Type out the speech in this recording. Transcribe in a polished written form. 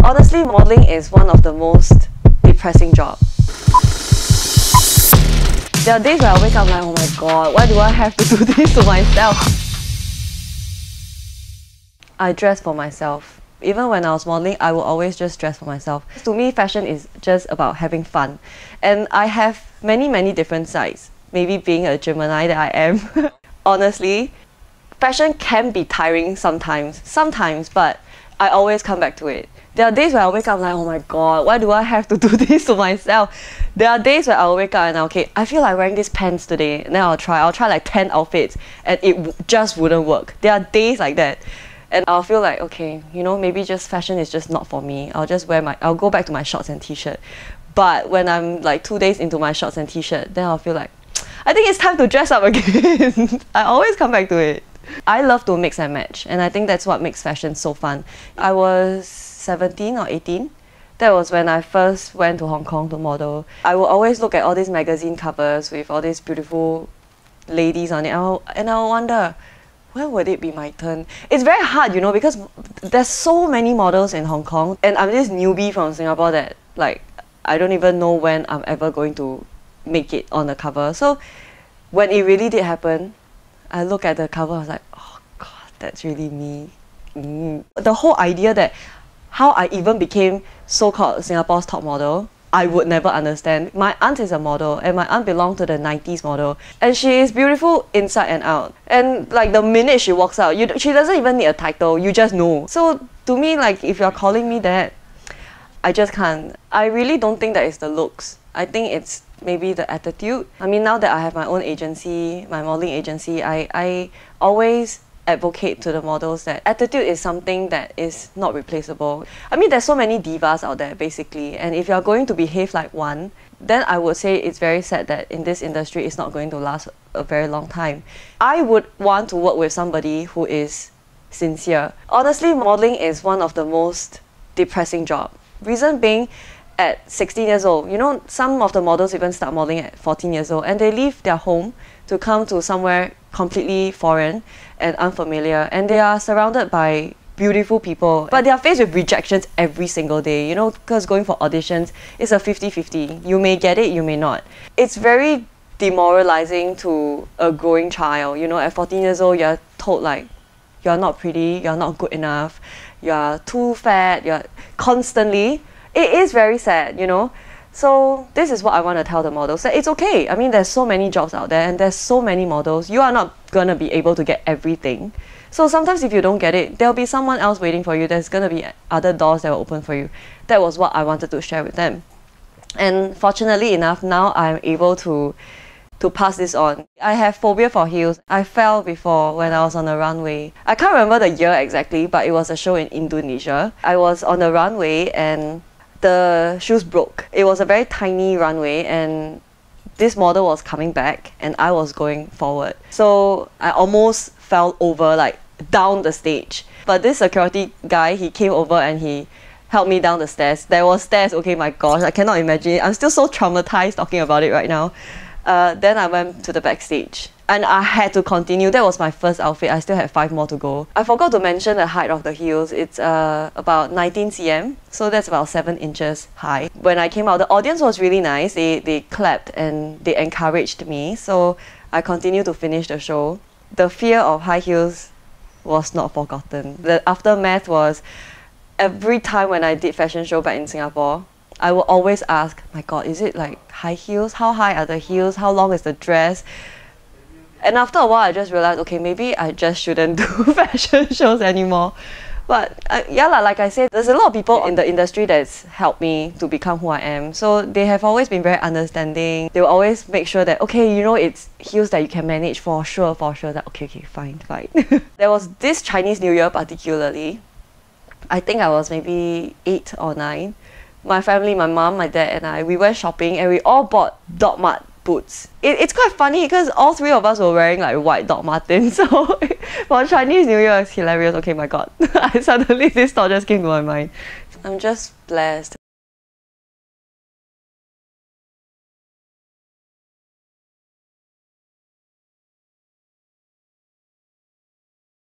Honestly, modeling is one of the most depressing jobs. There are days where I wake up like, oh my god, why do I have to do this to myself? I dress for myself. Even when I was modeling, I will always just dress for myself. To me, fashion is just about having fun. And I have many different sides. Maybe being a Gemini that I am. Honestly, fashion can be tiring sometimes, but I always come back to it. There are days where I wake up like, oh my god, why do I have to do this to myself? There are days where I'll wake up and okay, I feel like wearing these pants today, and then I'll try like 10 outfits and it just wouldn't work. There are days like that. And I'll feel like, okay, you know, maybe just fashion is just not for me. I'll go back to my shorts and t-shirt. But when I'm like 2 days into my shorts and t-shirt, then I'll feel like, I think it's time to dress up again. I always come back to it. I love to mix and match, and I think that's what makes fashion so fun. I was 17 or 18. That was when I first went to Hong Kong to model. I will always look at all these magazine covers with all these beautiful ladies on it, and I'll wonder, when would it be my turn? It's very hard, you know, because there's so many models in Hong Kong, and I'm this newbie from Singapore that, like, I don't even know when I'm ever going to make it on the cover. So when it really did happen, I look at the cover, I was like, oh god, that's really me. The whole idea that how I even became so-called Singapore's top model, I would never understand. My aunt is a model, and my aunt belonged to the 90s model, and she is beautiful inside and out. And like the minute she walks out, she doesn't even need a title, you just know. So to me, like, if you're calling me that, I just can't. I really don't think that it's the looks. I think it's maybe the attitude. I mean, now that I have my own agency, my modeling agency, I always advocate to the models that attitude is something that is not replaceable. I mean, there's so many divas out there basically, and if you're going to behave like one, then I would say it's very sad that in this industry it's not going to last a very long time. I would want to work with somebody who is sincere. Honestly, modeling is one of the most depressing jobs. Reason being, at 16 years old, you know, some of the models even start modeling at 14 years old, and they leave their home to come to somewhere completely foreign and unfamiliar, and they are surrounded by beautiful people, but they are faced with rejections every single day, you know, because going for auditions is a 50-50. You may get it, you may not. It's very demoralizing to a growing child. You know, at 14 years old, you're told like, you're not pretty, you're not good enough, you're too fat, you're constantly. It is very sad, you know. So this is what I want to tell the models, that it's okay. I mean, there's so many jobs out there and there's so many models. You are not gonna be able to get everything. So sometimes if you don't get it, there'll be someone else waiting for you. There's gonna be other doors that will open for you. That was what I wanted to share with them. And fortunately enough, now I'm able to pass this on. I have phobia for heels. I fell before when I was on the runway. I can't remember the year exactly, but it was a show in Indonesia. I was on the runway and the shoes broke. It was a very tiny runway and this model was coming back and I was going forward. So I almost fell over, like down the stage. But this security guy, he came over and he helped me down the stairs. There were stairs, okay, my gosh, I cannot imagine it. I'm still so traumatized talking about it right now. Then I went to the backstage and I had to continue. That was my first outfit. I still had 5 more to go. I forgot to mention the height of the heels. It's about 19 cm, so that's about 7 inches high. When I came out, the audience was really nice. They clapped and they encouraged me, so I continued to finish the show. The fear of high heels was not forgotten. The aftermath was, every time when I did fashion show back in Singapore, I will always ask, my god, is it like high heels? How high are the heels? How long is the dress? And after a while, I just realized, okay, maybe I just shouldn't do fashion shows anymore. But yeah, like I said, there's a lot of people in the industry that's helped me to become who I am. So they have always been very understanding. They will always make sure that, okay, you know, it's heels that you can manage for sure. That, okay, fine. There was this Chinese New Year particularly. I think I was maybe 8 or 9. My family, my mom, my dad and we went shopping and we all bought Doc Mart boots. It's quite funny because all 3 of us were wearing like white Doc Martens. So for Chinese New Year, it's hilarious. Okay, my god. Suddenly this thought just came to my mind. I'm just blessed.